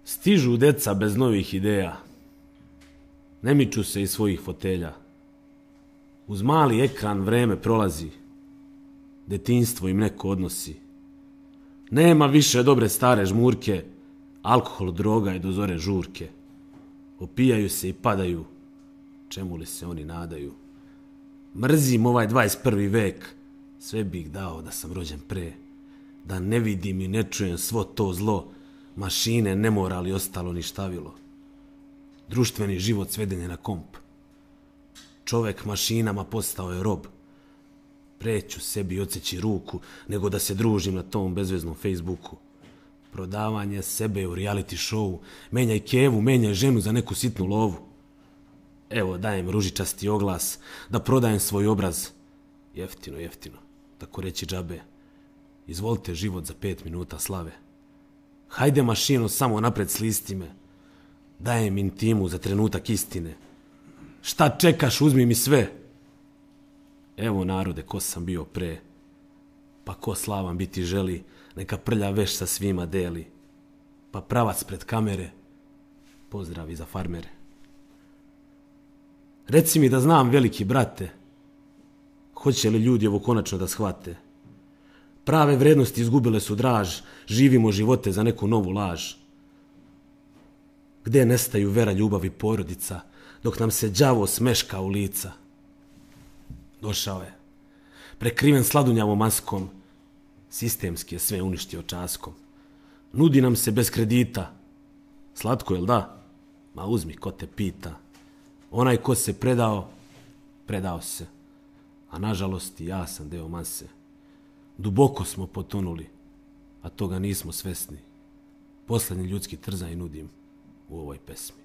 Stižu deca bez novih ideja. Ne miču se iz svojih fotelja. Uz mali ekran vreme prolazi. Detinjstvo im neko odnosi. Nema više dobre stare žmurke. Alkohol, droga i do zore žurke. Opijaju se i padaju. Čemu li se oni nadaju? Mrzim ovaj 21. vek. Sve bih dao da sam rođen pre. Da ne vidim i ne čujem svo to zlo. Mašine, nemoral i ostalo ništavilo. Društveni život sveden je na komp. Čovek mašinama postao je rob. Preću sebi odseći ruku nego da se družim na tom bezveznom Facebooku. Prodavanje sebe u reality showu. Menjaj kevu, menjaj ženu za neku sitnu lovu. Evo dajem ružičasti oglas da prodajem svoj obraz. Jeftino, jeftino, tako reći džabe. Izvolite život za 5 minuta slave. Hajde mašino samo napred slisti me. Dajem intimu za trenutak istine. Šta čekaš, uzmi mi sve. Evo narode ko sam bio pre. Pa ko slavan biti želi, neka prlja veš sa svima deli. Pa pravac pred kamere, pozdravi za farmere. Reci mi da znam, veliki brate, hoće li ljudi ovo konačno da shvate? Prave vrednosti izgubile su draž, živimo živote za neku novu laž. Gde nestaju vera, ljubav i porodica, dok nam se đavo smeška u lica? Došao je, prekriven sladunjavom maskom, sistemski je sve uništio časkom. Nudi nam se bez kredita. Slatko, jel da? Ma uzmi, ko te pita. Onaj ko se predao, predao se. A nažalost i ja sam deo mase. Duboko smo potonuli, a toga nismo svesni. Poslednji ljudski trzaj nudim u ovoj pesmi.